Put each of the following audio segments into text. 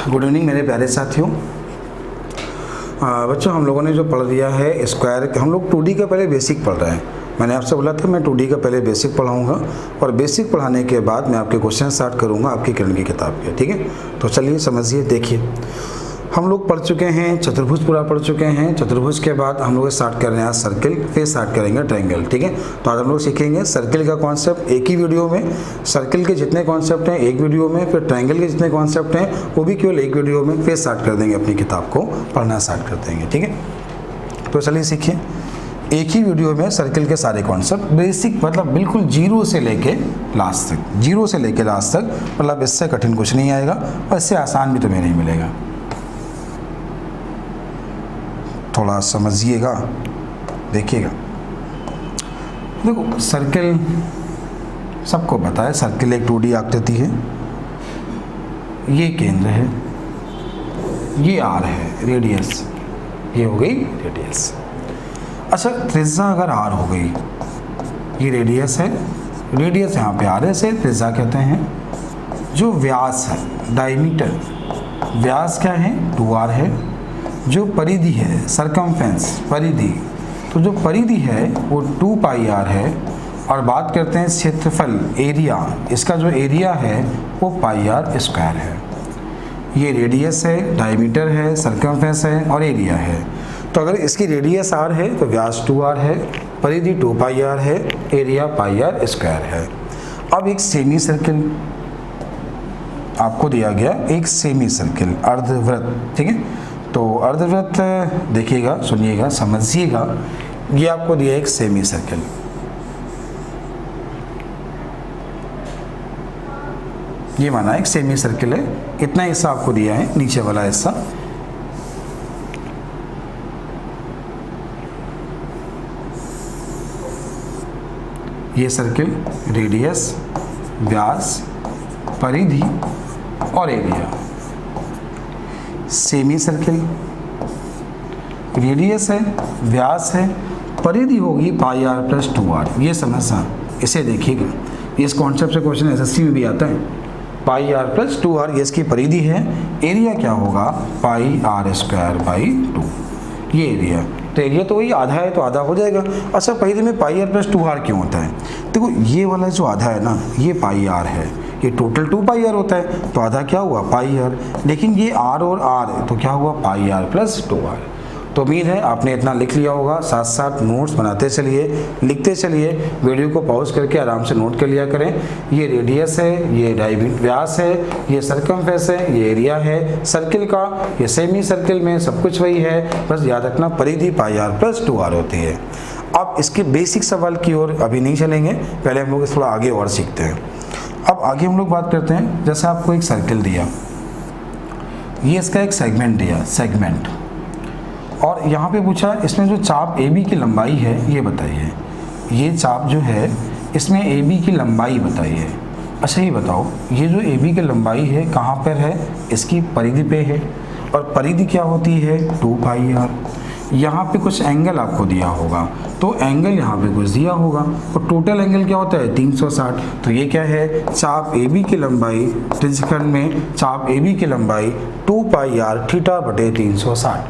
Good evening मेरे प्यारे साथियों। बच्चों, हम लोगों ने जो पढ़ लिया है स्क्वायर, हम लोग 2D का पहले बेसिक पढ़ रहे हैं। मैंने आपसे बोला था मैं 2D का पहले बेसिक पढ़ाऊंगा और बेसिक पढ़ाने के बाद मैं आपके क्वेश्चन स्टार्ट करूंगा आपकी किरण की किताब के। ठीक है, तो चलिए समझिए। देखिए, हम लोग पढ़ चुके हैं चतुर्भुज, पूरा पढ़ चुके हैं। चतुर्भुज के बाद हम लोग स्टार्ट कर रहे हैं आज सर्किल, फिर स्टार्ट करेंगे ट्रायंगल। ठीक है, तो आज हम लोग सीखेंगे सर्किल का कॉन्सेप्ट एक ही वीडियो में, सर्किल के जितने कॉन्सेप्ट हैं एक वीडियो में, फिर ट्रायंगल के जितने कॉन्सेप्ट हैं वो भी केवल एक वीडियो में, फिर स्टार्ट कर देंगे अपनी किताब को पढ़ना स्टार्ट कर देंगे। ठीक है, तो चलिए सीखिए। एक ही वीडियो में सर्किल के सारे कॉन्सेप्ट बेसिक, मतलब बिल्कुल जीरो से लेके लास्ट तक, जीरो से लेके लास्ट तक, मतलब इससे कठिन कुछ नहीं आएगा और इससे आसान भी तुम्हें नहीं मिलेगा। थोड़ा समझिएगा, देखिएगा। देखो, सर्किल सबको पता है, सर्किल एक 2D आकृति है। ये केंद्र है, ये R है, रेडियस, ये हो गई रेडियस। अच्छा, त्रिज्या अगर R हो गई, ये रेडियस है, रेडियस यहाँ पे R है, त्रिज्या कहते हैं। जो व्यास है, डायमीटर, व्यास क्या है, 2R है। जो परिधि है, सरकमफेरेंस, परिधि, तो जो परिधि है वो 2 पाई R है। और बात करते हैं क्षेत्रफल, एरिया, इसका जो एरिया है वो पाई R स्क्वायर है। ये रेडियस है, डायमीटर है, सरकमफेरेंस है और एरिया है। तो अगर इसकी रेडियस R है तो व्यास 2R है, परिधि 2 पाई R है, एरिया पाई R स्क्वायर है। अब एक सेमी सर्किल आपको दिया गया, एक सेमी सर्किल, अर्धवृत्त। ठीक है, तो अर्धवृत्त देखिएगा, सुनिएगा, समझिएगा। ये आपको दिया एक सेमी सर्किल, ये माना एक सेमी सर्किल है। इतना हिस्सा आपको दिया है, नीचे वाला हिस्सा। ये सर्किल, रेडियस, व्यास, परिधि और एरिया। सेमी सर्किल, रेडियस है, व्यास है, परिधि होगी पाई R प्लस 2R। ये समझना, इसे देखिएगा, इस कॉन्सेप्ट से क्वेश्चन SSC में भी आता है। पाई R प्लस 2R ये इसकी परिधि है, एरिया क्या होगा, पाई R स्क्वायर बाई 2, ये एरिया। तो एरिया तो वही आधा है, तो आधा हो जाएगा। अच्छा, परिधि में पाई R प्लस 2R क्यों होता है? देखो, ये वाला जो आधा है ना, ये पाई R है, ये टोटल 2 पाई R होता है, तो आधा क्या हुआ, पाई R। लेकिन ये R और R है, तो क्या हुआ, पाई R प्लस 2R। तो उम्मीद है आपने इतना लिख लिया होगा। साथ साथ नोट्स बनाते चलिए, लिखते चलिए, वीडियो को पॉज करके आराम से नोट कर लिया करें। ये रेडियस है, ये डायमीटर, व्यास है, ये सरकमफेरेंस है, ये एरिया है सर्किल का। ये सेमी सर्किल में सब कुछ वही है, बस याद रखना परिधि पाई R प्लस 2R होती है। अब इसके बेसिक सवाल की ओर अभी नहीं चलेंगे, पहले हम लोग थोड़ा आगे और सीखते हैं। अब आगे हम लोग बात करते हैं, जैसे आपको एक सर्किल दिया, ये इसका एक सेगमेंट दिया, सेगमेंट, और यहाँ पे पूछा इसमें जो चाप AB की लंबाई है ये बताइए। ये चाप जो है इसमें AB की लंबाई बताइए। अच्छा, ये बताओ, ये जो AB की लंबाई है कहाँ पर है, इसकी परिधि पे है, और परिधि क्या होती है, 2 पाई R। यहाँ पे कुछ एंगल आपको दिया होगा, तो एंगल यहाँ पे कुछ दिया होगा, और टोटल एंगल क्या होता है, 360। तो ये क्या है, चाप AB की लंबाई, त्रिज्यखंड में चाप AB की लंबाई 2 पाई R थीटा बटे 360,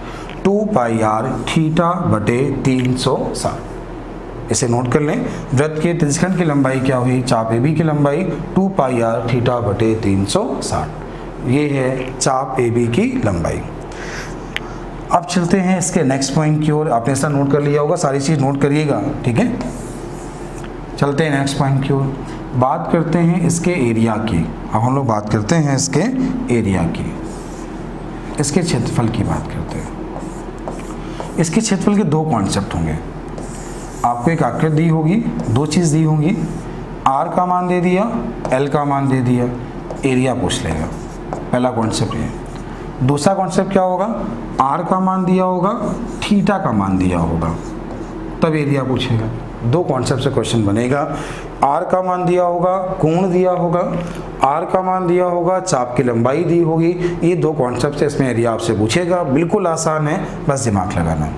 2 पाई R थीटा बटे 360। इसे नोट कर लें। वृत्त के त्रिज्यखंड की लंबाई क्या हुई, चाप AB की लंबाई 2 पाई R थीटा बटे 360। ये है चाप AB की लंबाई। अब चलते हैं इसके नेक्स्ट पॉइंट की ओर। आपने ऐसा नोट कर लिया होगा, सारी चीज़ नोट करिएगा। ठीक है, चलते हैं नेक्स्ट पॉइंट की ओर। बात करते हैं इसके एरिया की। अब हम लोग बात करते हैं इसके एरिया की, इसके क्षेत्रफल की बात करते हैं। इसके क्षेत्रफल के दो कॉन्सेप्ट होंगे। आपको एक आकृति दी होगी, दो चीज़ दी होंगी, R का मान दे दिया, L का मान दे दिया, एरिया पूछ लेगा। पहला कॉन्सेप्ट ये। दूसरा कॉन्सेप्ट क्या होगा, R का मान दिया होगा, थीटा का मान दिया होगा, तब एरिया पूछेगा। दो कॉन्सेप्ट से क्वेश्चन बनेगा। R का मान दिया होगा, कोण दिया होगा, R का मान दिया होगा, चाप की लंबाई दी होगी। ये दो कॉन्सेप्ट से इसमें एरिया आपसे पूछेगा। बिल्कुल आसान है, बस दिमाग लगाना।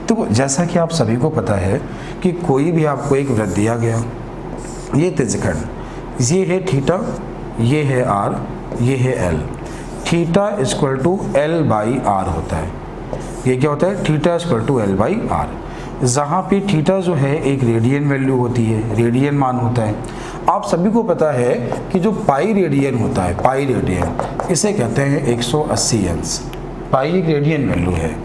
तो जैसा कि आप सभी को पता है कि कोई भी आपको एक वृत्त दिया गया, ये त्रिज्यखंड, ये है थीटा, ये है R, ये है L। Theta equal to L by R होता है। ये क्या होता है? Theta equal to L by R. जहाँ पे थीटा जो है एक रेडियन वैल्यू होती है, रेडियन मान होता है। आप सभी को पता है कि जो पाई रेडियन होता है, पाई रेडियन, इसे कहते हैं 180 अंश। पाई एक रेडियन वैल्यू है।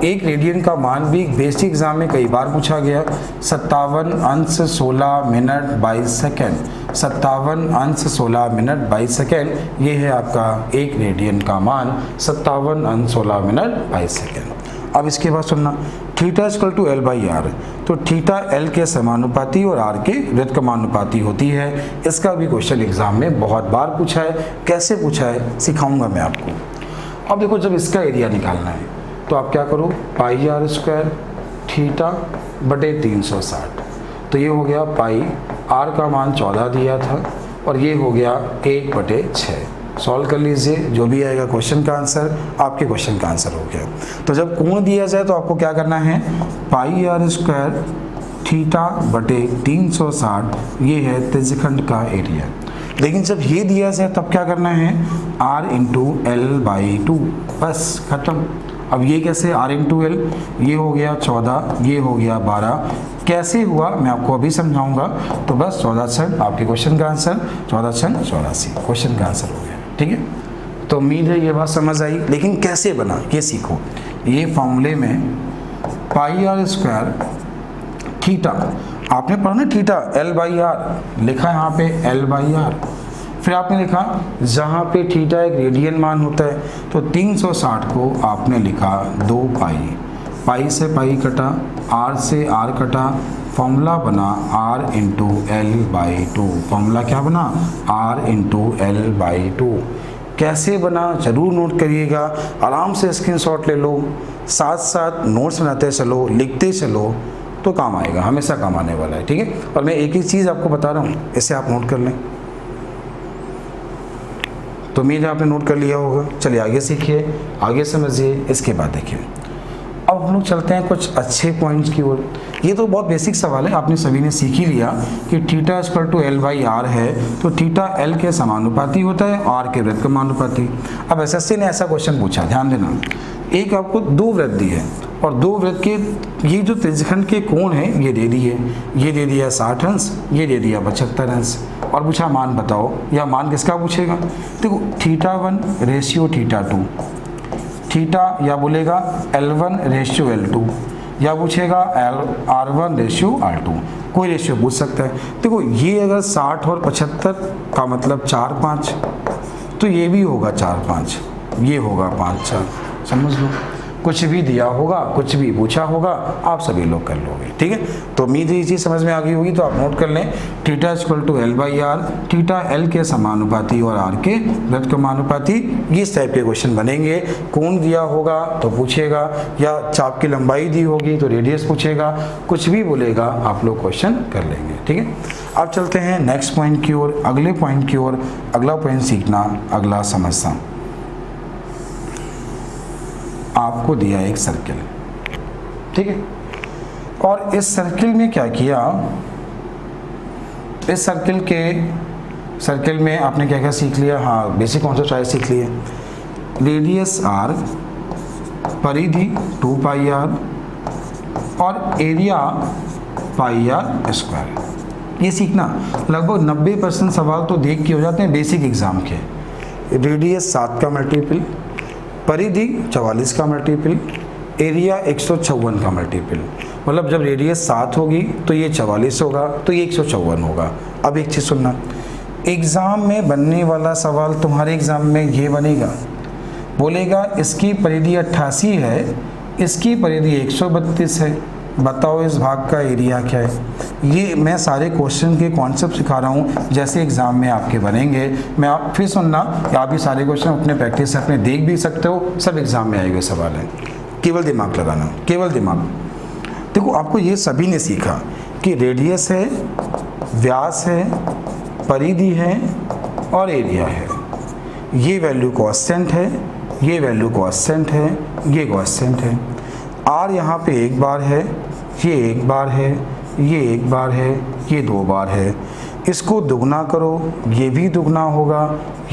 एक रेडियन का मान भी बेसिक एग्जाम में कई बार पूछा गया। 57 अंश 16 मिनट 22 सेकेंड। 57 अंश 16 मिनट 22 सेकेंड, ये है आपका एक रेडियन का मान, 57 अंश 16 मिनट 22 सेकेंड। अब इसके बाद सुनना, theta equal to L by R. तो थीटा एल के समानुपाती और आर के व्युत्क्रमानुपाती होती है। इसका भी क्वेश्चन एग्जाम में बहुत बार पूछा है। कैसे पूछा है सिखाऊंगा मैं आपको। अब देखो, जब इसका एरिया निकालना है तो आप क्या करो, पाई आर स्क्वायर थीटा बटे 360। तो ये हो गया पाई, आर का मान 14 दिया था और ये हो गया 1/6। सॉल्व कर लीजिए, जो भी आएगा क्वेश्चन का आंसर आपके क्वेश्चन का आंसर हो गया। तो जब कोण दिया जाए तो आपको क्या करना है, पाई आर स्क्वायर थीटा बटे 360, ये है त्रिज्यखंड का एरिया। लेकिन जब ये दिया जाए तब क्या करना है, r इंटू एल बाई 2, बस खत्म। अब ये कैसे, r इंटू एल, ये हो गया 14, ये हो गया 12। कैसे हुआ मैं आपको अभी समझाऊंगा। तो बस 14 छंग आपके क्वेश्चन का आंसर, 14 छंग 84 क्वेश्चन का आंसर हो गया। ठीक है, तो उम्मीद है ये बात समझ आई। लेकिन कैसे बना ये सीखो। ये फॉर्मूले में पाई आर स्क्वायर थीटा, आपने पढ़ा ना थीटा एल बाई आर, लिखा है यहाँ पे एल बाई आर। फिर आपने लिखा जहाँ पे थीटा एक रेडियन मान होता है तो 360 को आपने लिखा 2 पाई, पाई से पाई कटा, आर से आर कटा, फॉर्मूला बना r into L by 2। Formula क्या बना, r इंटू एल बाई 2। कैसे बना जरूर नोट करिएगा, आराम से स्क्रीनशॉट ले लो, साथ साथ नोट्स बनाते चलो, लिखते चलो, तो काम आएगा, हमेशा काम आने वाला है। ठीक है, और मैं एक ही चीज़ आपको बता रहा हूँ, इसे आप नोट कर लें। तो उम्मीद है आपने नोट कर लिया होगा। चलिए आगे सीखिए, आगे समझिए, इसके बाद देखिए। अब हम लोग चलते हैं कुछ अच्छे पॉइंट्स की ओर। ये तो बहुत बेसिक सवाल है, आपने सभी ने सीख ही लिया कि theta equal to L by R है, तो थीटा एल के समानुपाती होता है, आर के व्युत्क्रमानुपाती। अब एसएससी ने ऐसा क्वेश्चन पूछा, ध्यान देना, एक आपको दो वृत्त दी है और दो वृत्त के ये जो त्रिज्यखंड के कोण है ये दे दिए, ये दे दिया 60 अंश, ये दे दिया 75 अंश, और पूछा मान बताओ, या मान किसका पूछेगा। देखो थीटा 1 रेशियो थीटा 2, थीटा या बोलेगा L1 रेशियो L2, या पूछेगा R1 रेशियो R2, कोई रेशियो पूछ सकता है। देखो ये अगर 60 और 75 का मतलब 4 5, तो ये भी होगा 4 5, ये होगा 5 4, समझ लो। कुछ भी दिया होगा, कुछ भी पूछा होगा, आप सभी लोग कर लोगे। ठीक है, तो उम्मीद है ये चीज़ समझ में आ गई होगी। तो आप नोट कर लें, theta equal to L by R, theta L के समानुपाती और आर के व्युत्क्रमानुपाती, इस टाइप के क्वेश्चन बनेंगे। कोण दिया होगा तो पूछेगा, या चाप की लंबाई दी होगी तो रेडियस पूछेगा, कुछ भी बोलेगा आप लोग क्वेश्चन कर लेंगे। ठीक है, अब चलते हैं नेक्स्ट पॉइंट की ओर, अगले पॉइंट की ओर। अगला पॉइंट सीखना, अगला समझना। आपको दिया एक सर्किल, ठीक है, और इस सर्किल में क्या किया, इस सर्किल में आपने क्या क्या सीख लिया। हाँ, बेसिक कॉन्सेप्ट सारे सीख लिए। रेडियस r, परिधि 2 पाई r और एरिया पाई r स्क्वायर। ये सीखना, लगभग 90% सवाल तो देख के हो जाते हैं बेसिक एग्जाम के। रेडियस 7 का मल्टीपल, परिधि 44 का मल्टीपल, एरिया 154 का मल्टीपल। मतलब जब रेडियस 7 होगी तो ये 44 होगा, तो ये 154 होगा। अब एक चीज़ सुनना, एग्ज़ाम में बनने वाला सवाल तुम्हारे एग्ज़ाम में ये बनेगा, बोलेगा इसकी परिधि 88 है, इसकी परिधि 132 है, बताओ इस भाग का एरिया क्या है। ये मैं सारे क्वेश्चन के कॉन्सेप्ट सिखा रहा हूँ, जैसे एग्जाम में आपके बनेंगे। मैं आप फिर सुनना कि आप ये सारे क्वेश्चन अपने प्रैक्टिस से अपने देख भी सकते हो, सब एग्जाम में आए हुए सवाल हैं, केवल दिमाग लगाना, केवल दिमाग। देखो आपको ये सभी ने सीखा कि रेडियस है, व्यास है, परिधि है और एरिया है। ये वैल्यू कांस्टेंट है, ये वैल्यू कांस्टेंट है, ये कांस्टेंट है। आर यहाँ पे एक बार है, ये एक बार है, ये एक बार है, ये 2 बार है। इसको दुगना करो, ये भी दुगना होगा,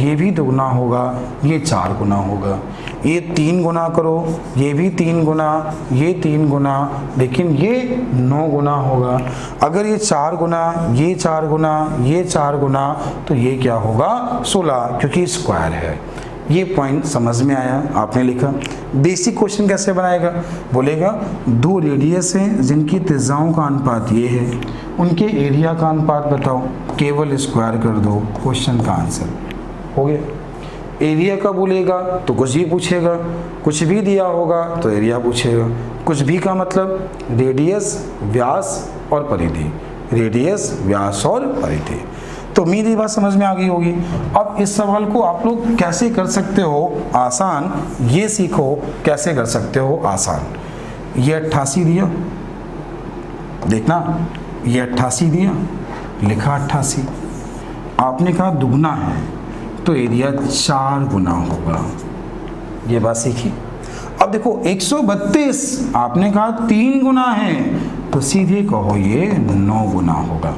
ये भी दुगना होगा, ये 4 गुना होगा। ये 3 गुना करो, ये भी 3 गुना, ये 3 गुना, लेकिन ये 9 गुना होगा। अगर ये 4 गुना, ये 4 गुना, ये 4 गुना, तो ये क्या होगा 16, क्योंकि स्क्वायर है। ये पॉइंट समझ में आया, आपने लिखा। बेसिक क्वेश्चन कैसे बनाएगा, बोलेगा 2 रेडियस हैं जिनकी त्रिज्याओं का अनुपात ये है, उनके एरिया का अनुपात बताओ, केवल स्क्वायर कर दो, क्वेश्चन का आंसर हो गया। एरिया का बोलेगा तो कुछ भी पूछेगा, कुछ भी दिया होगा तो एरिया पूछेगा। कुछ भी का मतलब रेडियस, व्यास और परिधि, रेडियस, व्यास और परिधि। तो उम्मीद ये बात समझ में आ गई होगी। अब इस सवाल को आप लोग कैसे कर सकते हो आसान, ये सीखो कैसे कर सकते हो आसान। ये 88 दिया, देखना ये 88 दिया, लिखा 88, आपने कहा दुगना है तो एरिया 4 गुना होगा, ये बात सीखी। अब देखो 132, आपने कहा 3 गुना है तो सीधे कहो ये 9 गुना होगा।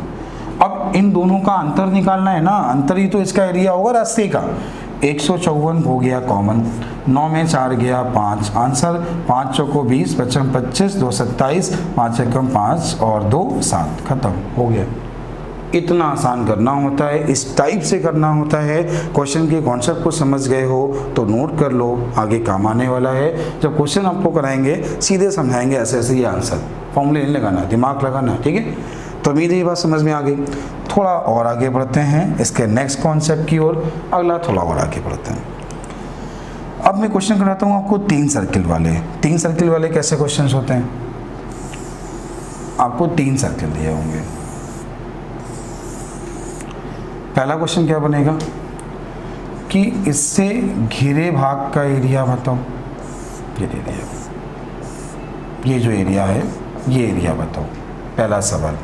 अब इन दोनों का अंतर निकालना है ना, अंतर ही तो इसका एरिया होगा रास्ते का। 154 हो गया कॉमन, 9 में 4 गया 5, आंसर 5 चौको 20, 55 25, 2 27, 5 एकम 5 और 2 7, खत्म हो गया। इतना आसान करना होता है, इस टाइप से करना होता है। क्वेश्चन के कॉन्सेप्ट को समझ गए हो तो नोट कर लो, आगे काम आने वाला है। जब क्वेश्चन आपको कराएंगे सीधे समझाएंगे, ऐसे ऐसे ये आंसर, फॉर्मूले नहीं लगाना, दिमाग लगाना, ठीक है। तो उम्मीद है ये बात समझ में आ गई। थोड़ा और आगे बढ़ते हैं इसके नेक्स्ट कॉन्सेप्ट की ओर, अगला थोड़ा और आगे बढ़ते हैं। अब मैं क्वेश्चन कराता हूँ आपको 3 सर्किल वाले। 3 सर्किल वाले कैसे क्वेश्चंस होते हैं, आपको 3 सर्किल दिए होंगे। पहला क्वेश्चन क्या बनेगा कि इससे घिरे भाग का एरिया बताओ, ये एरिया, ये जो एरिया है ये एरिया बताओ, पहला सवाल।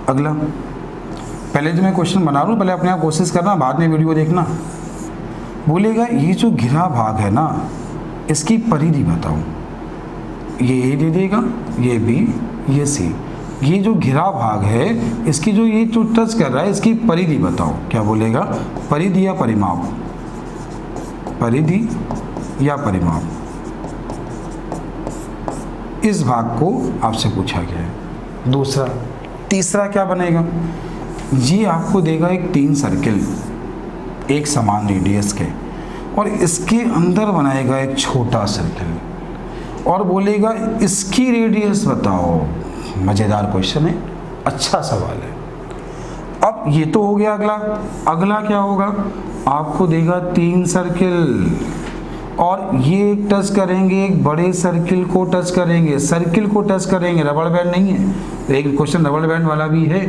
अगला, पहले तो मैं क्वेश्चन बना रहा हूँ, पहले अपने आप कोशिश करना, बाद में वीडियो देखना। बोलेगा ये जो घिरा भाग है ना, इसकी परिधि बताओ। ये ए दे देगा, ये बी, ये सी। ये जो घिरा भाग है इसकी जो ये जो टच कर रहा है इसकी परिधि बताओ। क्या बोलेगा, परिधि या परिमाप, परिधि या परिमाप। इस भाग को आपसे पूछा गया है। दूसरा, तीसरा क्या बनेगा, ये आपको देगा एक 3 सर्किल एक समान रेडियस के, और इसके अंदर बनाएगा एक छोटा सर्किल और बोलेगा इसकी रेडियस बताओ। मज़ेदार क्वेश्चन है, अच्छा सवाल है। अब ये तो हो गया। अगला क्या होगा, आपको देगा 3 सर्किल और ये एक टच करेंगे, एक बड़े सर्किल को टच करेंगे, सर्किल को टच करेंगे, रबड़ बैंड नहीं है, एक क्वेश्चन रबड़ बैंड वाला भी है।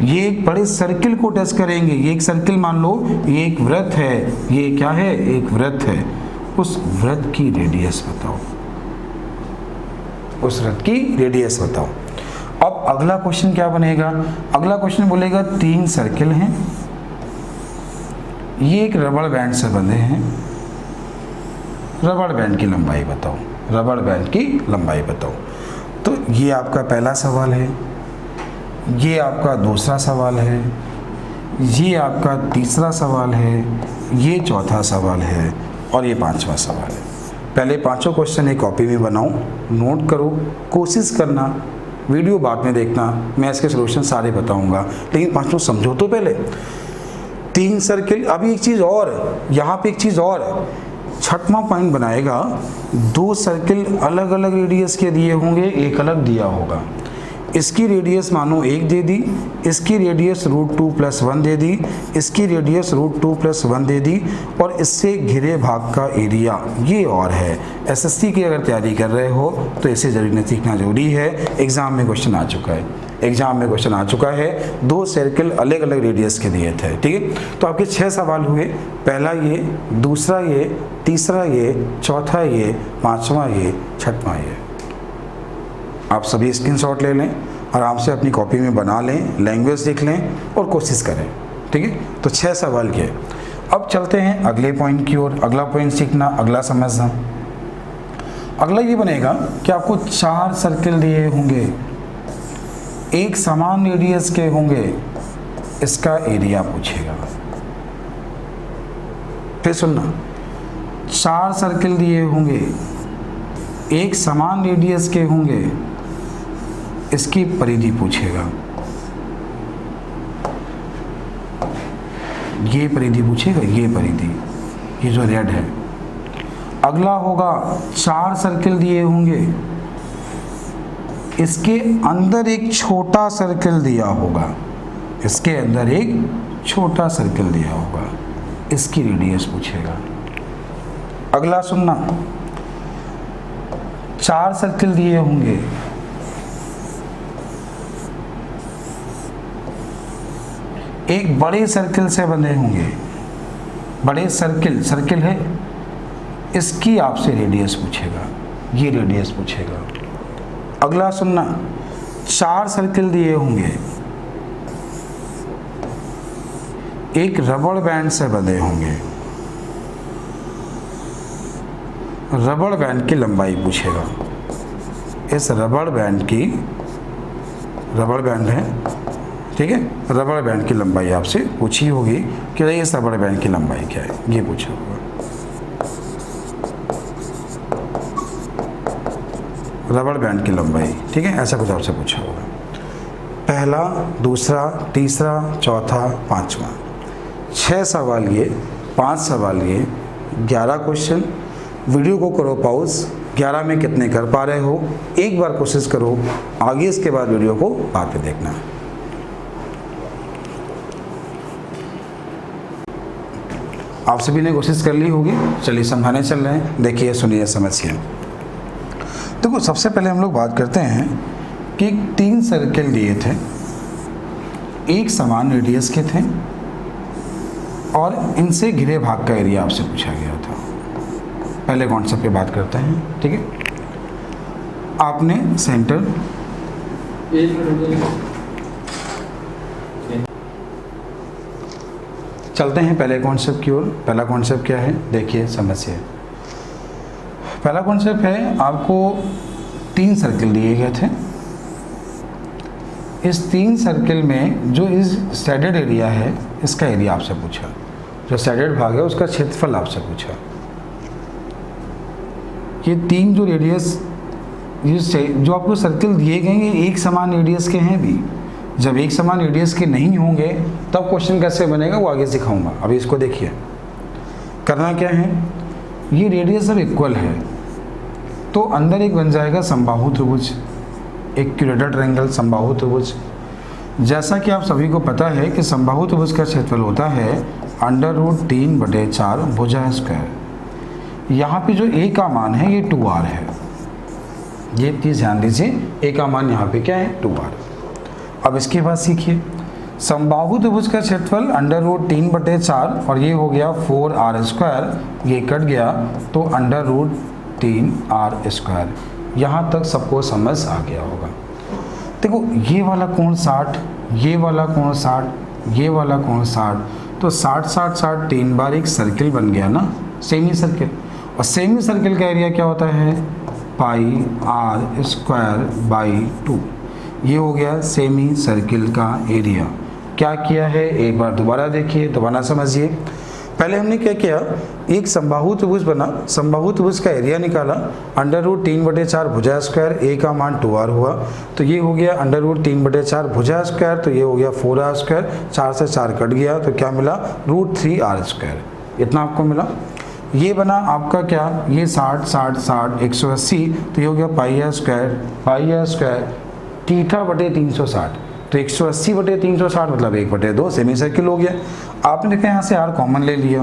ये एक बड़े सर्किल को टच करेंगे, ये एक सर्किल मान लो, ये एक वृत्त है, ये क्या है, एक वृत्त है, उस वृत्त की रेडियस बताओ, उस वृत्त की रेडियस बताओ। अब अगला क्वेश्चन क्या बनेगा, अगला क्वेश्चन बोलेगा 3 सर्किल हैं, ये एक रबड़ बैंड से बंधे हैं, रबड़ बैंड की लंबाई बताओ, रबड़ बैंड की लंबाई बताओ। तो ये आपका पहला सवाल है, ये आपका दूसरा सवाल है, ये आपका तीसरा सवाल है, ये चौथा सवाल है और ये 5वां सवाल है। पहले 5 क्वेश्चन एक कॉपी में बनाओ, नोट करो, कोशिश करना, वीडियो बाद में देखना, मैं इसके सलूशन सारे बताऊंगा, लेकिन 5 समझो तो पहले। 3 सर्किल, अभी एक चीज़ और, यहाँ पे एक चीज़ और, 6वां पॉइंट बनाएगा, 2 सर्किल अलग अलग रेडियस के दिए होंगे, एक अलग दिया होगा। इसकी रेडियस मानो 1 दे दी, इसकी रेडियस √2 + 1 दे दी, इसकी रेडियस √2 + 1 दे दी, और इससे घिरे भाग का एरिया ये और है। एसएससी की अगर तैयारी कर रहे हो तो इसे जरूर सीखना जरूरी है। एग्ज़ाम में क्वेश्चन आ चुका है, एग्जाम में क्वेश्चन आ चुका है, 2 सर्किल अलग अलग रेडियस के दिए थे, ठीक है। तो आपके 6 सवाल हुए, पहला ये, दूसरा ये, तीसरा ये, चौथा ये, 5वां ये, 6वां ये। आप सभी स्क्रीनशॉट ले लें, आराम से अपनी कॉपी में बना लें, लैंग्वेज देख लें और कोशिश करें, ठीक है। तो 6 सवाल किए। अब चलते हैं अगले पॉइंट की ओर। अगला पॉइंट सीखना, अगला समझना। अगला ये बनेगा कि आपको 4 सर्किल दिए होंगे, एक समान रेडियस के होंगे, इसका एरिया पूछेगा। फिर सुनना, 4 सर्किल दिए होंगे, एक समान रेडियस के होंगे, इसकी परिधि पूछेगा। ये परिधि पूछेगा, ये परिधि, ये जो रेड है। अगला होगा 4 सर्किल दिए होंगे, इसके अंदर एक छोटा सर्किल दिया होगा, इसके अंदर एक छोटा सर्किल दिया होगा, इसकी रेडियस पूछेगा। अगला सुनना, 4 सर्किल दिए होंगे, एक बड़े सर्किल से बने होंगे, बड़े सर्किल है, इसकी आपसे रेडियस पूछेगा, ये रेडियस पूछेगा। अगला सुनना, 4 सर्किल दिए होंगे, एक रबड़ बैंड से बंधे होंगे, रबड़ बैंड की लंबाई पूछेगा। इस रबड़ बैंड है, ठीक है, रबड़ बैंड की लंबाई आपसे पूछी होगी कि इस रबड़ बैंड की लंबाई क्या है, ये पूछा होगा। रबड़ बैंड की लंबाई, ठीक है, ऐसा कुछ आपसे पूछा होगा। पहला, दूसरा, तीसरा, चौथा, पांचवा, 6 सवाल ये, 5 सवाल ये, 11 क्वेश्चन। वीडियो को करो पॉज, 11 में कितने कर पा रहे हो एक बार कोशिश करो, आगे इसके बाद वीडियो को बाद में देखना। आप सभी ने कोशिश कर ली होगी। चलिए समझाने चल रहे हैं, देखिए सुनिए समझिए। देखो सबसे पहले हम लोग बात करते हैं कि 3 सर्किल दिए थे, एक समान रेडियस के थे और इनसे घिरे भाग का एरिया आपसे पूछा गया था। पहले कॉन्सेप्ट पे बात करते हैं, ठीक है। आपने सेंटर चलते हैं पहले कॉन्सेप्ट की ओर। पहला कॉन्सेप्ट क्या है, देखिए समझिए। पहला कॉन्सेप्ट है, आपको 3 सर्किल दिए गए थे, इस 3 सर्किल में जो इस शेडेड एरिया है इसका एरिया आपसे पूछा, जो शेडेड भाग है उसका क्षेत्रफल आपसे पूछा। ये 3 जो रेडियस, ये जो आपको सर्किल दिए गए हैं एक समान रेडियस के हैं भी। जब एक समान रेडियस के नहीं होंगे तब क्वेश्चन कैसे बनेगा वो आगे सिखाऊंगा। अभी इसको देखिए, करना क्या है, ये रेडियस अब इक्वल है तो अंदर एक बन जाएगा समबाहु त्रिभुज, एक क्यूरेटर ट्रायंगल समबाहु त्रिभुज। जैसा कि आप सभी को पता है कि समबाहु त्रिभुज का क्षेत्रफल होता है √3/4 भुजा स्क्वायर। यहाँ पे जो a का मान है ये 2r है, ये चीज़ ध्यान दीजिए, a का मान यहाँ पे क्या है 2r। अब इसके बाद सीखिए, समबाहु त्रिभुज का क्षेत्रफल √3/4 और ये हो गया 4r², ये कट गया तो √3r²। यहाँ तक सबको समझ आ गया होगा। देखो ये वाला कोण 60, ये वाला कोण 60, ये वाला कोण 60, तो 60 60 60 3 बार एक सर्किल बन गया ना, सेमी सर्किल। और सेमी सर्किल का एरिया क्या होता है, πr²/2। ये हो गया सेमी सर्किल का एरिया। क्या किया है एक बार दोबारा देखिए, दोबारा समझिए। पहले हमने क्या किया, एक समबाहु त्रिभुज बना, समबाहु त्रिभुज का एरिया निकाला, √3/4 भुजा स्क्वायर, a का मान 2r हुआ तो ये हो गया √3/4 भुजा स्क्वायर, तो ये हो गया 4r², 4 से 4 कट गया तो क्या मिला √3r²। इतना आपको मिला। ये बना आपका क्या, ये 60 60 60 180 तो ये हो गया πr² θ/360, तो 180/360 मतलब 1/2 सेमी सर्किल हो गया। आपने देखा यहाँ से r कॉमन ले लिया,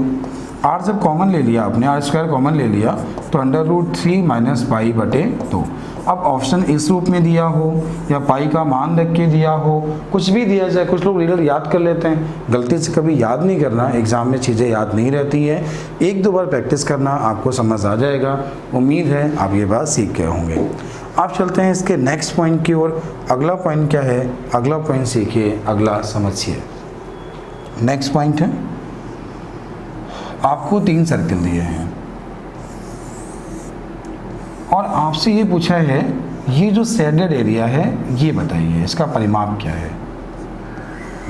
r जब कॉमन ले लिया आपने, r² कॉमन ले लिया तो √3 - π/2। अब ऑप्शन इस रूप में दिया हो या पाई का मान रख के दिया हो, कुछ भी दिया जाए, कुछ लोग रीडर याद कर लेते हैं, गलती से कभी याद नहीं करना, एग्जाम में चीज़ें याद नहीं रहती है। 1-2 बार प्रैक्टिस करना, आपको समझ आ जाएगा। उम्मीद है आप ये बात सीख गए होंगे। आप चलते हैं इसके नेक्स्ट पॉइंट की ओर। अगला पॉइंट क्या है, अगला पॉइंट सीखिए, अगला समझिए। नेक्स्ट पॉइंट है, आपको 3 सर्किल दिए हैं और आपसे ये पूछा है ये जो शेडेड एरिया है ये बताइए इसका परिमाप क्या है।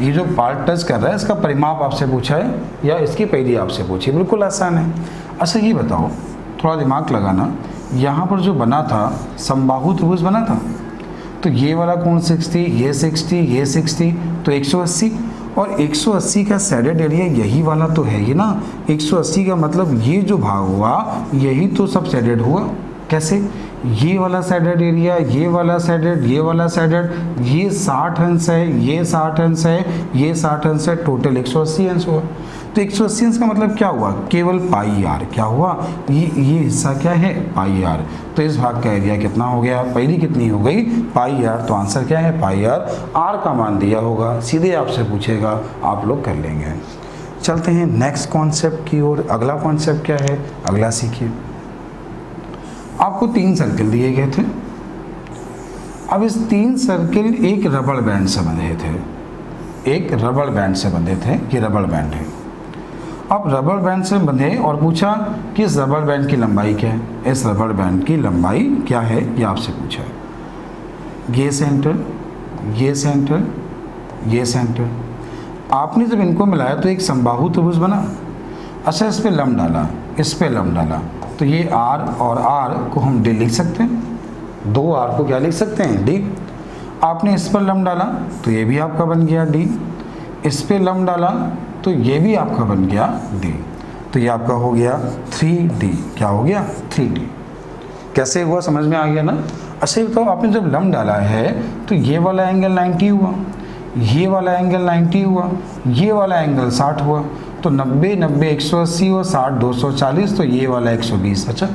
ये जो पार्ट टच कर रहा है इसका परिमाप आपसे पूछा है या इसकी परिधि आपसे पूछी है, बिल्कुल आसान है। अच्छा ये बताओ, थोड़ा दिमाग लगाना, यहाँ पर जो बना था समबाहु त्रिभुज बना था, तो ये वाला कोण 60, ये 60, ये 60, तो 180, और 180 का साइडेड एरिया यही वाला तो है ही ना। 180 का मतलब ये जो भाग हुआ यही तो सब साइडेड हुआ। कैसे? ये वाला साइडेड एरिया, ये वाला साइडेड, ये वाला साइडेड, ये 60 अंश है, ये 60 अंश है, ये 60 अंश है, टोटल 180 अंश हुआ। तो 180 अंश का मतलब क्या हुआ? केवल पाई आर। क्या हुआ? ये हिस्सा क्या है? पाई आर। तो इस भाग का एरिया कितना हो गया? परिधि कितनी हो गई? पाई आर। तो आंसर क्या है? पाई आर। आर का मान दिया होगा, सीधे आपसे पूछेगा, आप लोग कर लेंगे। चलते हैं नेक्स्ट कॉन्सेप्ट की ओर। अगला कॉन्सेप्ट क्या है? अगला सीखिए। आपको 3 सर्किल दिए गए थे। अब इस 3 सर्किल एक रबड़ बैंड से बंधे थे, एक रबड़ बैंड से बंधे थे। ये रबड़ बैंड है। अब रबड़ बैंड से बंधे और पूछा कि इस रबड़ बैंड की लंबाई क्या है? इस रबड़ बैंड की लंबाई क्या है, ये आपसे पूछा है। ये सेंटर, ये सेंटर, ये सेंटर। आपने जब इनको मिलाया तो एक समबाहु त्रिभुज बना। अच्छा, इस पे लंब डाला, इस पे लंब डाला, तो ये आर और आर को हम डी लिख सकते हैं। 2 आर को क्या लिख सकते हैं? डी। आपने इस पर लंब डाला तो ये भी आपका बन गया डी। इस पे लंब डाला तो ये भी आपका बन गया डी। तो ये आपका हो गया 3D। क्या हो गया? 3D। कैसे हुआ, समझ में आ गया ना? अच्छा बताओ, आपने जब लंब डाला है तो ये वाला एंगल 90 हुआ, ये वाला एंगल 90 हुआ, ये वाला एंगल 60 हुआ। तो 90 90 180 और 60 240, तो ये वाला 120। अच्छा,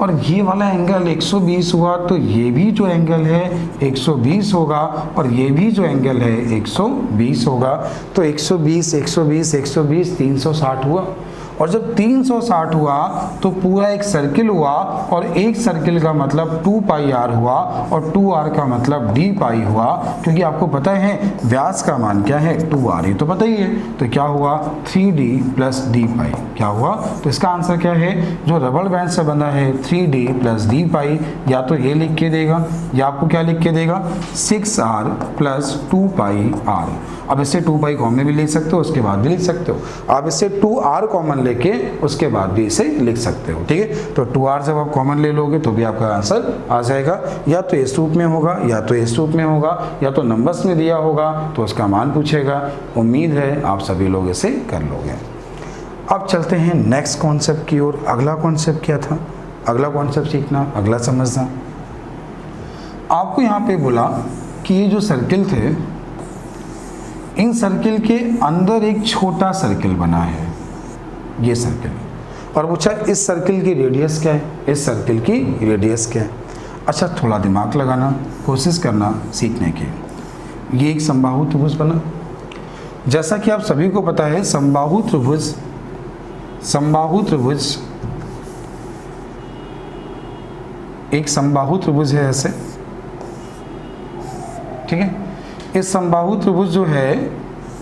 और ये वाला एंगल 120 हुआ, तो ये भी जो एंगल है 120 होगा, और ये भी जो एंगल है 120 होगा। तो 120 120 120 360 हुआ। और जब 360 हुआ तो पूरा एक सर्किल हुआ, और एक सर्किल का मतलब 2 पाई आर हुआ, और 2 आर का मतलब डी पाई हुआ, क्योंकि आपको पता है व्यास का मान क्या है? 2 आर, ये तो पता ही है। तो क्या हुआ? 3D प्लस डी पाई। क्या हुआ? तो इसका आंसर क्या है? जो रबड़ बैंड से बंधा है 3D प्लस डी पाई, या तो ये लिख के देगा या आपको क्या लिख के देगा? 6R plus 2 pi are. अब इससे 2 पाई कॉमन भी ले सकते हो, उसके बाद भी लिख सकते हो। आप इससे 2R कॉमन लेके उसके बाद भी इसे लिख सकते हो। ठीक है, तो 2R जब आप कॉमन ले लोगे तो भी आपका आंसर आ जाएगा। या तो इस रूप में होगा, या तो इस रूप में होगा, या तो नंबर्स में दिया होगा तो उसका मान पूछेगा। उम्मीद है आप सभी लोग इसे कर लोगे। अब चलते हैं नेक्स्ट कॉन्सेप्ट की ओर। अगला कॉन्सेप्ट क्या था? अगला कॉन्सेप्ट सीखना, अगला समझना। आपको यहाँ पे बोला कि ये जो सर्किल थे, इन सर्किल के अंदर एक छोटा सर्किल बना है, ये सर्किल, और पूछा इस सर्किल की रेडियस क्या है? इस सर्किल की रेडियस क्या है? अच्छा, थोड़ा दिमाग लगाना, कोशिश करना सीखने की। ये एक समबाहु त्रिभुज बना। जैसा कि आप सभी को पता है समबाहु त्रिभुज एक समबाहु त्रिभुज है ऐसे। ठीक है, इस समबाहु त्रिभुज जो है,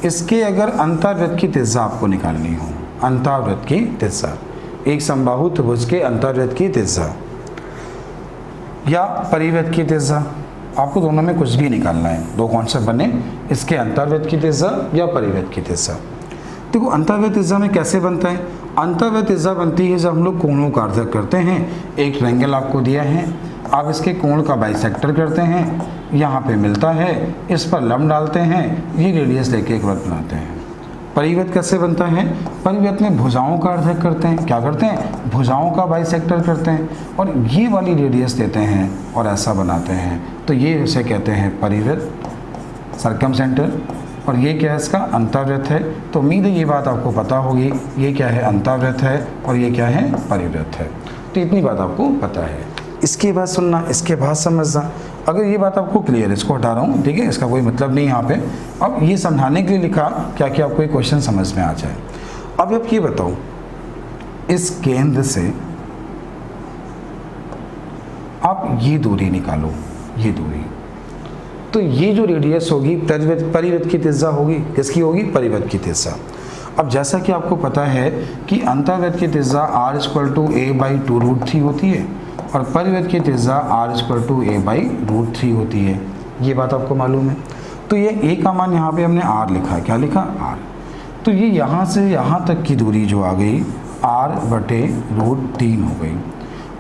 इसके अगर अंतर्वृत्त की त्रिज्या आपको निकालनी हो, अंतर्वृत्त की त्रिज्या, एक समबाहु त्रिभुज के अंतर्वृत्त की त्रिज्या या परिवृत्त की त्रिज्या, आपको दोनों में कुछ भी निकालना है। 2 कॉन्सेप्ट बने, इसके अंतर्वृत्त की त्रिज्या या परिवृत्त की त्रिज्या। देखो अंतर्वृत्त त्रिज्या में कैसे बनता है? अंतर्वृत्त त्रिज्या बनती है जब हम लोग कोणों का अध्ययन करते हैं। एक ट्रायंगल आपको दिया है, आप इसके कोण का बाइसेक्टर करते हैं, यहाँ पे मिलता है, इस पर लंब डालते हैं, ये रेडियस लेके एक वृत्त बनाते हैं। परिवृत्त कैसे बनता है? परिवृत्त में भुजाओं का अध्ययन करते हैं। क्या करते हैं? भुजाओं का बाइसेक्टर करते हैं, और ये वाली रेडियस देते हैं और ऐसा बनाते हैं। तो ये इसे कहते हैं परिवृत्त, सर्कमसेंटर। और ये क्या है? इसका अंतर्वृत्त है। तो उम्मीद है ये बात आपको पता होगी, ये क्या है? अंतर्वृत्त है, और ये क्या है? परिवृत्त है। तो इतनी बात आपको पता है। इसके बाद सुनना, इसके बाद समझना। अगर ये बात आपको क्लियर है, इसको हटा रहा हूँ, ठीक है, इसका कोई मतलब नहीं यहाँ पे। अब ये समझाने के लिए लिखा क्या कि आपको एक क्वेश्चन समझ में आ जाए। अब आप ये बताओ, इस केंद्र से आप ये दूरी निकालो, ये दूरी, तो ये जो रेडियस होगी परिवृत्त की त्रिज्या होगी। किसकी होगी? परिवृत्त की त्रिज्या। अब जैसा कि आपको पता है कि अंतर्वृत्त की त्रिज्या r = a/2√3 होती है, और परिवृत्त की त्रिज्या r = a/√3 होती है। ये बात आपको मालूम है। तो ये ए का मान यहाँ पे हमने आर लिखा है, क्या लिखा, आर। तो ये यहाँ से यहाँ तक की दूरी जो आ गई आर बटे √3 हो गई,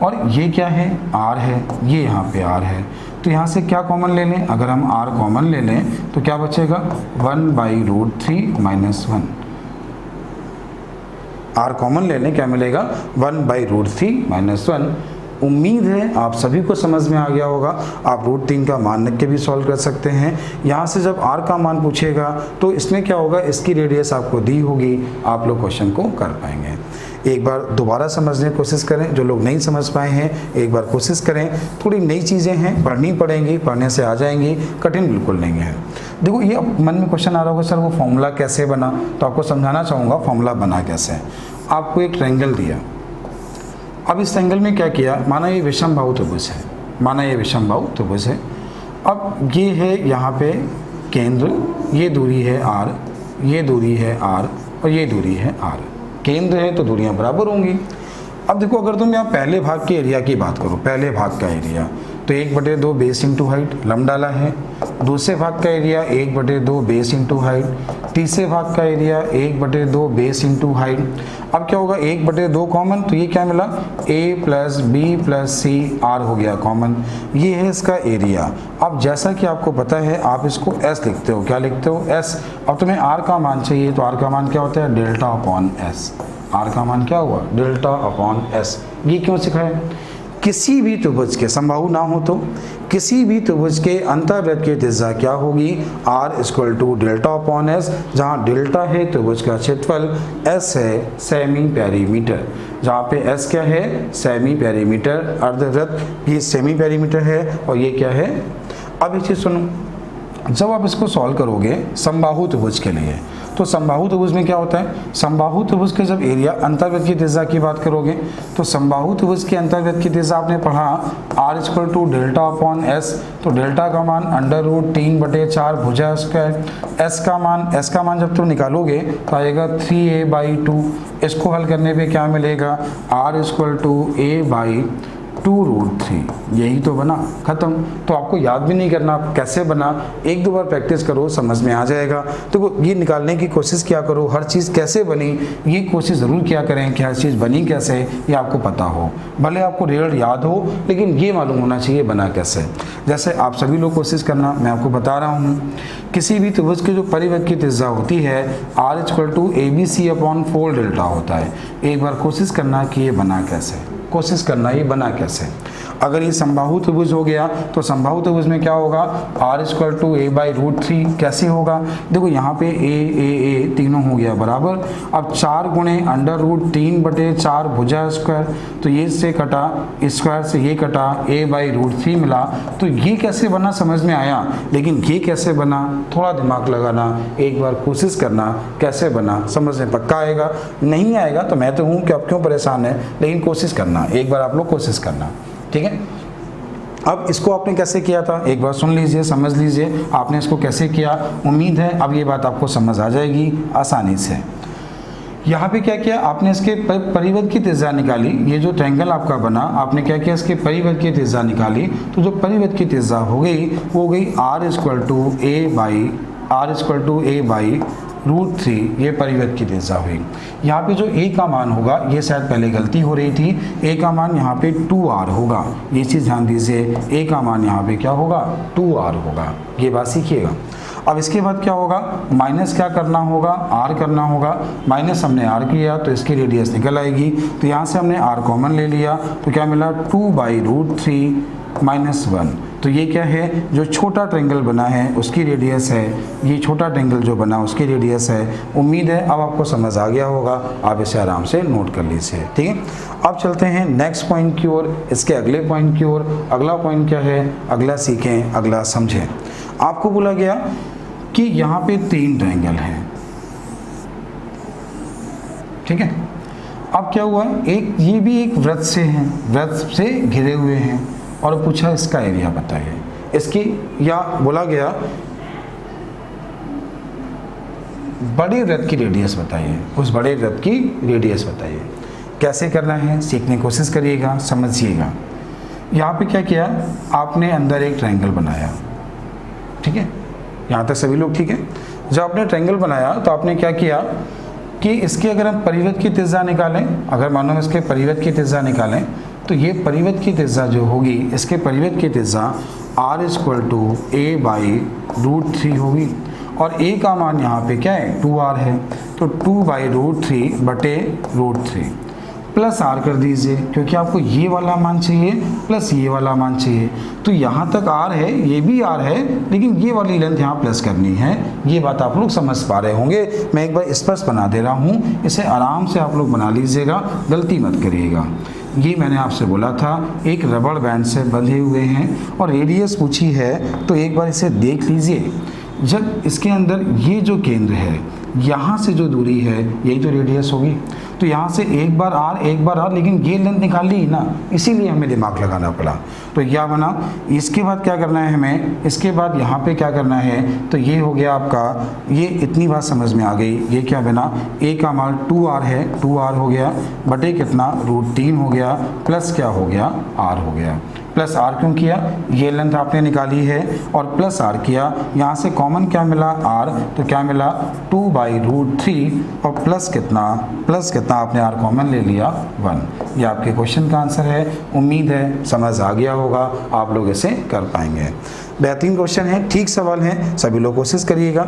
और ये क्या है, आर है, ये यहाँ पे आर है। तो यहाँ से क्या कॉमन ले लें, अगर हम आर कॉमन ले लें तो क्या बचेगा, 1/√3 - 1। आर कॉमन ले लें, क्या मिलेगा, 1/√3 - 1। उम्मीद है आप सभी को समझ में आ गया होगा। आप √3 का मान रख के भी सॉल्व कर सकते हैं। यहाँ से जब r का मान पूछेगा तो इसमें क्या होगा, इसकी रेडियस आपको दी होगी, आप लोग क्वेश्चन को कर पाएंगे। एक बार दोबारा समझने की कोशिश करें, जो लोग नहीं समझ पाए हैं एक बार कोशिश करें। थोड़ी नई चीज़ें हैं, पढ़नी पड़ेंगी, पढ़ने से आ जाएंगी, कठिन बिल्कुल नहीं है। देखो ये मन में क्वेश्चन आ रहा होगा, सर वो फॉर्मूला कैसे बना, तो आपको समझाना चाहूँगा फॉर्मूला बना कैसे। आपको एक ट्रायंगल दिया, अब इस ट्रायंगल में क्या किया, माना ये विषमबाहु त्रिभुज है, माना ये विषमबाहु त्रिभुज है। अब ये है यहाँ पे केंद्र, ये दूरी है r, ये दूरी है r और ये दूरी है r। केंद्र है तो दूरियां बराबर होंगी। अब देखो अगर तुम यहाँ पहले भाग के एरिया की बात करो, पहले भाग का एरिया तो 1/2 बेस इंटू हाइट लम डाला है। दूसरे भाग का एरिया 1/2 बेस इंटू हाइट। तीसरे भाग का एरिया 1/2 बेस इंटू हाइट। अब क्या होगा, 1/2 कॉमन, तो ये क्या मिला, a + b + c r हो गया कॉमन। ये है इसका एरिया। अब जैसा कि आपको पता है आप इसको s लिखते हो, क्या लिखते हो, s। अब तुम्हें r का मान चाहिए, तो r का मान क्या होता है, डेल्टा/s। r का मान क्या हुआ, डेल्टा/s। ये क्यों सिखाया, किसी भी त्रिभुज के, समबाहु ना हो तो किसी भी त्रिभुज के अंतर्वृत्त की त्रिज्या क्या होगी, r = डेल्टा/s, जहाँ डेल्टा है त्रिभुज का क्षेत्रफल, s है सेमी पेरीमीटर, जहाँ पे s क्या है, सेमी पेरीमीटर, अर्धवृत्त ये सेमी पेरीमीटर है, और ये क्या है। अब ये चीज़ सुनो, जब आप इसको सॉल्व करोगे समबाहु त्रिभुज के लिए, तो समबाहु त्रिभुज में क्या होता है, समबाहु त्रिभुज के जब एरिया अंतर्वृत्त की त्रिज्या की बात करोगे, तो समबाहु त्रिभुज के अंतर्वृत्त की त्रिज्या आपने पढ़ा r = डेल्टा/s, तो डेल्टा का मान √3/4 भुजा स्क्वायर। s का मान जब तुम निकालोगे तो आएगा 3a/2। इसको हल करने पे क्या मिलेगा, r = a/2√3। यही तो बना, खत्म। तो आपको याद भी नहीं करना कैसे बना, एक दो बार प्रैक्टिस करो, समझ में आ जाएगा। तो ये निकालने की कोशिश किया करो, हर चीज़ कैसे बनी ये कोशिश ज़रूर किया करें कि हर चीज़ बनी कैसे ये आपको पता हो। भले आपको रिजल्ट याद हो, लेकिन ये मालूम होना चाहिए बना कैसे। जैसे आप सभी लोग कोशिश करना, मैं आपको बता रहा हूँ, किसी भी त्रिभुज की जो परिवृत्त की त्रिज्या होती है r = ABC/4 डेल्टा होता है। एक बार कोशिश करना कि ये बना कैसे, कोशिश करना ये बना कैसे। अगर ये समबाहु त्रिभुज हो गया तो समबाहु त्रिभुज में क्या होगा, r = a/√3 कैसे होगा, देखो यहाँ पे a तीनों हो गया बराबर। अब 4 × √3/4 भुजा स्क्वायर, तो ये से कटा, स्क्वायर से ये कटा, a/√3 मिला। तो ये कैसे बना समझ में आया, लेकिन ये कैसे बना थोड़ा दिमाग लगाना, एक बार कोशिश करना कैसे बना, समझ में पक्का आएगा। नहीं आएगा तो मैं तो हूँ कि आप क्यों परेशान है, लेकिन कोशिश करना, एक बार आप लोग कोशिश करना, ठीक है। अब इसको आपने कैसे किया था एक बार सुन लीजिए, समझ लीजिए आपने इसको कैसे किया। उम्मीद है अब ये बात आपको समझ आ जाएगी आसानी से। यहाँ पे क्या किया आपने, इसके परिवर्त की त्रिज्या निकाली। ये जो ट्रायंगल आपका बना, आपने क्या किया, इसके परिवर्त की त्रिज्या निकाली। तो जो परिवर्त की त्रिज्या हो गई वो हो गई r = a/√3, ये परिवर्त की त्रिज्या हुई। यहाँ पे जो a का मान होगा, ये शायद पहले गलती हो रही थी, a का मान यहाँ पे 2r होगा। ये चीज़ ध्यान दीजिए, a का मान यहाँ पे क्या होगा, 2r होगा। ये बात सीखिएगा। अब इसके बाद क्या होगा, माइनस क्या करना होगा, r करना होगा। माइनस हमने r किया तो इसकी रेडियस निकल आएगी, तो यहाँ से हमने r कॉमन ले लिया, तो क्या मिला, 2/√3 - 1। तो ये क्या है, जो छोटा ट्रायंगल बना है उसकी रेडियस है, ये छोटा ट्रायंगल जो बना उसकी रेडियस है। उम्मीद है अब आपको समझ आ गया होगा, आप इसे आराम से नोट कर लीजिए, ठीक है। अब चलते हैं नेक्स्ट पॉइंट की ओर, इसके अगले पॉइंट की ओर। अगला पॉइंट क्या है, अगला सीखें, अगला समझें। आपको बोला गया कि यहाँ पे 3 ट्रायंगल हैं, ठीक है। अब क्या हुआ, एक ये भी एक वृत्त से हैं, वृत्त से घिरे हुए हैं, और पूछा इसका एरिया बताइए इसकी, या बोला गया बड़े वृत्त की रेडियस बताइए, उस बड़े वृत्त की रेडियस बताइए। कैसे करना है सीखने की कोशिश करिएगा, समझिएगा। यहाँ पे क्या किया आपने, अंदर एक ट्रायंगल बनाया, ठीक है। यहाँ तक सभी लोग ठीक है। जब आपने ट्रायंगल बनाया तो आपने क्या किया कि इसके अगर हम परिवृत्त की त्रिज्या निकालें, अगर मानो हम इसके परिवृत्त की त्रिज्या निकालें तो ये परिवृत्त की त्रिज्या जो होगी, इसके परिवृत्त की त्रिज्या r = a/√3 होगी और a का मान यहाँ पे क्या है 2r है, तो 2/√3 बटे √3 प्लस r कर दीजिए, क्योंकि आपको ये वाला मान चाहिए प्लस ये वाला मान चाहिए। तो यहाँ तक r है, ये भी r है, लेकिन ये वाली लेंथ यहाँ प्लस करनी है। ये बात आप लोग समझ पा रहे होंगे। मैं एक बार स्पष्ट बना दे रहा हूँ, इसे आराम से आप लोग बना लीजिएगा, गलती मत करिएगा। ये मैंने आपसे बोला था एक रबड़ बैंड से बंधे हुए हैं और रेडियस पूछी है, तो एक बार इसे देख लीजिए। जब इसके अंदर ये जो केंद्र है, यहाँ से जो दूरी है, यही तो रेडियस होगी। तो यहाँ से एक बार r, लेकिन ये लेंथ निकाल ली ना, इसीलिए हमें दिमाग लगाना पड़ा। तो क्या बना, इसके बाद क्या करना है हमें, इसके बाद यहाँ पे क्या करना है, तो ये हो गया आपका, ये इतनी बात समझ में आ गई। ये क्या बना, a का मान 2r है, 2r हो गया बटे कितना √3 हो गया, प्लस क्या हो गया r हो गया। प्लस r क्यों किया, ये लेंथ आपने निकाली है और प्लस r किया, यहाँ से कॉमन क्या मिला r, तो क्या मिला 2/√3 और प्लस कितना आपने r कॉमन ले लिया 1। ये आपके क्वेश्चन का आंसर है। उम्मीद है समझ आ गया होगा, आप लोग इसे कर पाएंगे। बेहतरीन क्वेश्चन है, ठीक सवाल है, सभी लोग कोशिश करिएगा,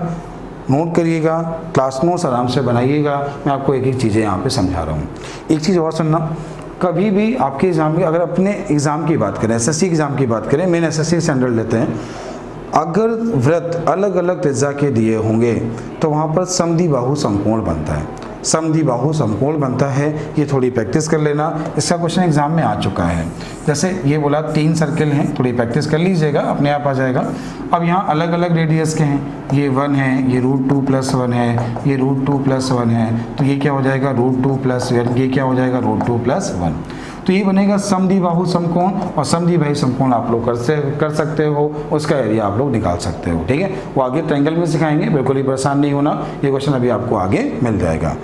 नोट करिएगा, क्लास नोट्स आराम से बनाइएगा। मैं आपको एक एक चीज़ें यहाँ पे समझा रहा हूँ। एक चीज़ और सुनना, कभी भी आपके एग्ज़ाम की, अगर अपने एग्ज़ाम की बात करें, एसएससी एग्ज़ाम की बात करें, मेन एसएससी स्टैंडर्ड लेते हैं, अगर वृत्त अलग अलग त्रिज्या के दिए होंगे तो वहाँ पर समद्विबाहु समकोण बनता है, समद्विबाहु समकोण बनता है। ये थोड़ी प्रैक्टिस कर लेना, इसका क्वेश्चन एग्जाम में आ चुका है। जैसे ये बोला 3 सर्किल हैं, थोड़ी प्रैक्टिस कर लीजिएगा, अपने आप आ जाएगा। अब यहाँ अलग अलग रेडियस के हैं, ये 1 है, ये √2 + 1 है, ये √2 + 1 है, तो ये क्या हो जाएगा √2 + 1, ये क्या हो जाएगा √2 + 1। तो ये बनेगा समद्विबाहु समकोण, और समद्विबाहु समकोण आप लोग कर सकते हो, उसका एरिया आप लोग निकाल सकते हो, ठीक है। वो आगे ट्रायंगल में सिखाएंगे, बिल्कुल ही परेशान नहीं होना, ये क्वेश्चन अभी आपको आगे मिल जाएगा।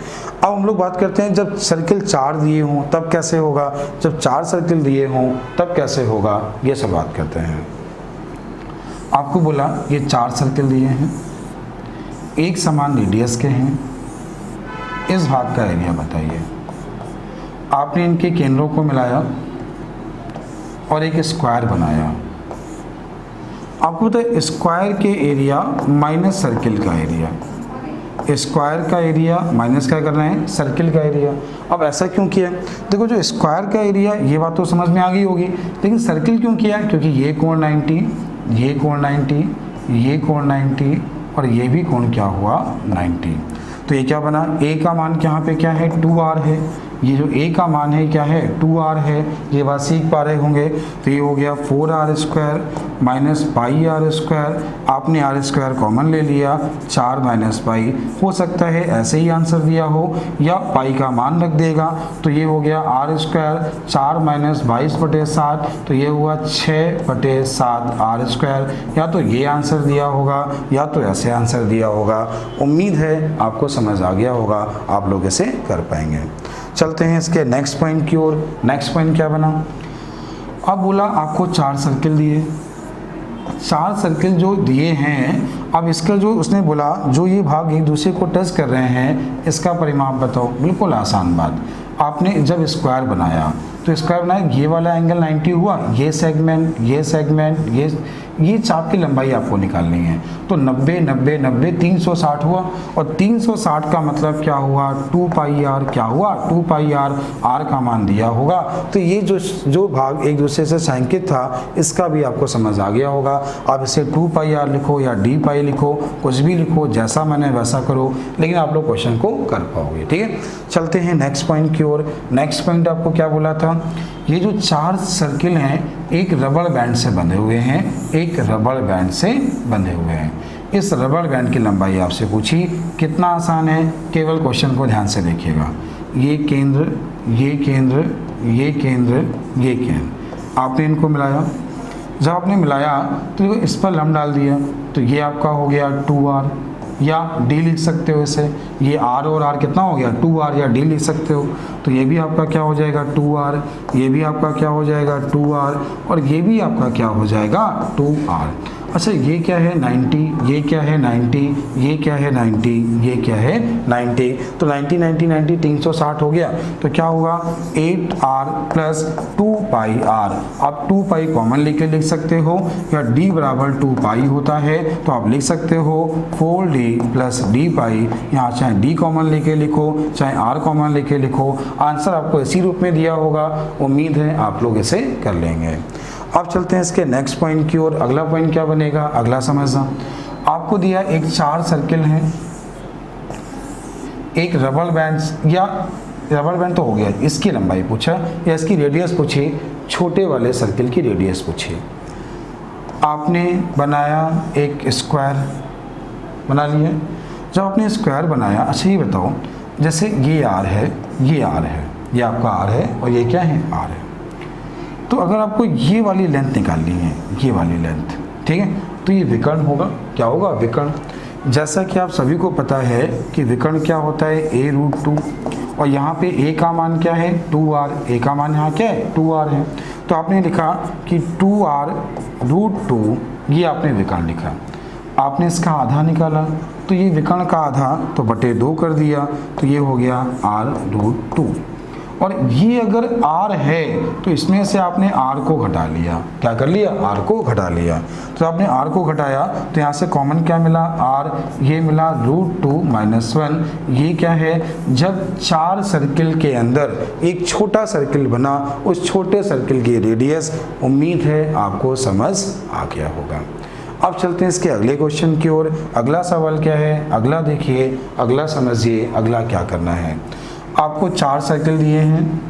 अब हम लोग बात करते हैं, जब सर्किल 4 दिए हों तब कैसे होगा, जब 4 सर्किल दिए हों तब कैसे होगा, ये सब बात करते हैं। आपको बोला ये 4 सर्किल दिए हैं, एक समान रेडियस के हैं, इस भाग का एरिया बताइए। आपने इनके केंद्रों को मिलाया और एक स्क्वायर बनाया। आपको पता है स्क्वायर के एरिया माइनस सर्किल का एरिया, स्क्वायर का एरिया माइनस क्या करना है सर्किल का एरिया। अब ऐसा क्यों किया, देखो जो स्क्वायर का एरिया, ये बात तो समझ में आ गई होगी, लेकिन सर्किल क्यों किया, क्योंकि ये कोण 90, ये कोण 90, ये कोण 90 और ये भी कोण क्या हुआ 90। तो ये क्या बना, a का मान यहाँ पे क्या है 2r है, ये जो a का मान है क्या है 2r है, ये बात सीख पा रहे होंगे। तो ये हो गया 4r² माइनस πr², आपने r² कॉमन ले लिया, 4 माइनस पाई। हो सकता है ऐसे ही आंसर दिया हो या पाई का मान रख देगा, तो ये हो गया r², 4 माइनस 22/7, तो ये हुआ 6/7 r²। या तो ये आंसर दिया होगा या तो ऐसे आंसर दिया होगा। उम्मीद है आपको समझ आ गया होगा, आप लोग इसे कर पाएंगे। चलते हैं इसके नेक्स्ट पॉइंट की ओर। नेक्स्ट पॉइंट क्या बना, अब बोला आपको 4 सर्किल दिए, 4 सर्किल जो दिए हैं, अब इसका जो उसने बोला जो ये भाग एक दूसरे को टच कर रहे हैं, इसका परिमाप बताओ। बिल्कुल आसान बात, आपने जब स्क्वायर बनाया तो स्क्वायर बनाया, ये वाला एंगल 90 हुआ, ये सेगमेंट, ये सेगमेंट, ये चाप की लंबाई आपको निकालनी है। तो 90 90 90 360 हुआ, और 360 का मतलब क्या हुआ 2πr, क्या हुआ 2πr, r का मान दिया होगा। तो ये जो भाग एक दूसरे से संकेत था, इसका भी आपको समझ आ गया होगा। आप इसे 2πr लिखो या dπ लिखो, कुछ भी लिखो, जैसा मैंने वैसा करो, लेकिन आप लोग क्वेश्चन को कर पाओगे, ठीक है। चलते हैं नेक्स्ट पॉइंट की ओर। नेक्स्ट पॉइंट आपको क्या बोला था, ये जो 4 सर्किल हैं एक रबड़ बैंड से बंधे हुए हैं, एक रबड़ बैंड से बंधे हुए हैं। इस रबड़ बैंड की लंबाई आपसे पूछी, कितना आसान है, केवल क्वेश्चन को ध्यान से देखिएगा। ये केंद्र, ये केंद्र, ये केंद्र, ये केंद्र, आपने इनको मिलाया। जब आपने मिलाया तो इस पर लंब डाल दिया, तो ये आपका हो गया 2r, या d लिख सकते हो इसे, ये r और r कितना हो गया 2r, या d लिख सकते हो। तो ये भी आपका क्या हो जाएगा 2r, ये भी आपका क्या हो जाएगा 2r, और ये भी आपका क्या हो जाएगा 2r। अच्छा ये क्या है 90, ये क्या है 90, ये क्या है 90, ये क्या है 90, तो 90 90 90 360 हो गया। तो क्या होगा 8r प्लस 2πr। आप 2π कॉमन लेके लिख सकते हो, या d बराबर 2π होता है तो आप लिख सकते हो 4d प्लस dπ। यहाँ चाहे d कॉमन लेके लिखो चाहे r कॉमन लेके लिखो, आंसर आपको इसी रूप में दिया होगा। उम्मीद है आप लोग इसे कर लेंगे। अब चलते हैं इसके नेक्स्ट पॉइंट की ओर। अगला पॉइंट क्या बनेगा, अगला समझना। आपको दिया एक 4 सर्किल हैं, एक रबर बैंड, या रबर बैंड तो हो गया, इसकी लंबाई पूछा या इसकी रेडियस पूछी, छोटे वाले सर्किल की रेडियस पूछी। आपने बनाया एक स्क्वायर बना लिया। जब आपने स्क्वायर बनाया, अच्छा ये बताओ, जैसे ये आर है, ये आर है, ये आपका आर है और ये क्या है आर है। तो अगर आपको ये वाली लेंथ निकालनी है, ये वाली लेंथ, ठीक है, तो ये विकर्ण होगा। क्या होगा, विकर्ण। जैसा कि आप सभी को पता है कि विकर्ण क्या होता है, a√2, और यहाँ पे a का मान क्या है 2r, a का मान यहाँ क्या है 2r है। तो आपने लिखा कि 2r√2, ये आपने विकर्ण लिखा। आपने इसका आधा निकाला, तो ये विकर्ण का आधा तो बटे 2 कर दिया, तो ये हो गया r√2। और ये अगर r है तो इसमें से आपने r को घटा लिया। क्या कर लिया, r को घटा लिया। तो आपने r को घटाया तो यहाँ से कॉमन क्या मिला, r, ये मिला √2 - 1। ये क्या है, जब 4 सर्किल के अंदर एक छोटा सर्किल बना, उस छोटे सर्किल की रेडियस, उम्मीद है आपको समझ आ गया होगा। अब चलते हैं इसके अगले क्वेश्चन की ओर। अगला सवाल क्या है, अगला देखिए, अगला समझिए, अगला क्या करना है। आपको 4 सर्किल दिए हैं।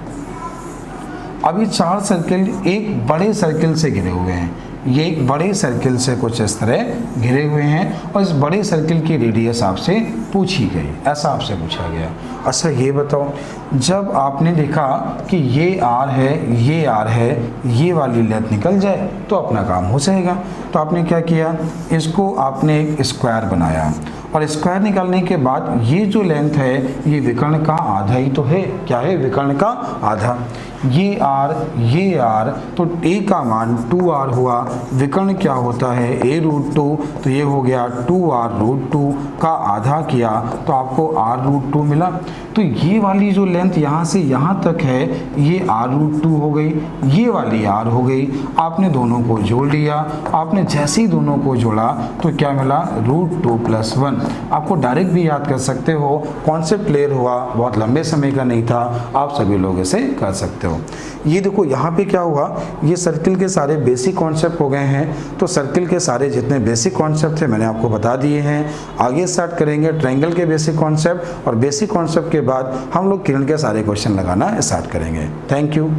अभी 4 सर्किल एक बड़े सर्किल से घिरे हुए हैं। ये एक बड़े सर्किल से कुछ इस तरह घिरे हुए हैं और इस बड़े सर्किल की रेडियस आपसे पूछी गई, ऐसा आपसे पूछा गया। अच्छा ये बताओ, जब आपने देखा कि ये r है, ये r है, ये वाली लेंथ निकल जाए तो अपना काम हो जाएगा। तो आपने क्या किया, इसको आपने एक स्क्वायर बनाया, और स्क्वायर निकालने के बाद ये जो लेंथ है ये विकर्ण का आधा ही तो है। क्या है, विकर्ण का आधा। ये r, ये r, तो a का मान 2r हुआ। विकर्ण क्या होता है, a√2, तो ये हो गया 2r√2 का आधा किया तो आपको r√2 मिला। तो ये वाली जो लेंथ यहाँ से यहाँ तक है ये r√2 हो गई, ये वाली r हो गई। आपने दोनों को जोड़ लिया। आपने जैसे ही दोनों को जोड़ा तो क्या मिला, √2 + 1। आपको डायरेक्ट भी याद कर सकते हो, कॉन्सेप्ट क्लियर हुआ, बहुत लंबे समय का नहीं था, आप सभी लोग इसे कर सकते हो। ये देखो यहाँ पे क्या हुआ, ये सर्किल के सारे बेसिक कॉन्सेप्ट हो गए हैं। तो सर्किल के सारे जितने बेसिक कॉन्सेप्ट थे मैंने आपको बता दिए हैं। आगे स्टार्ट करेंगे ट्रायंगल के बेसिक कॉन्सेप्ट, और बेसिक कॉन्सेप्ट के बाद हम लोग किरण के सारे क्वेश्चन लगाना स्टार्ट करेंगे। Thank you.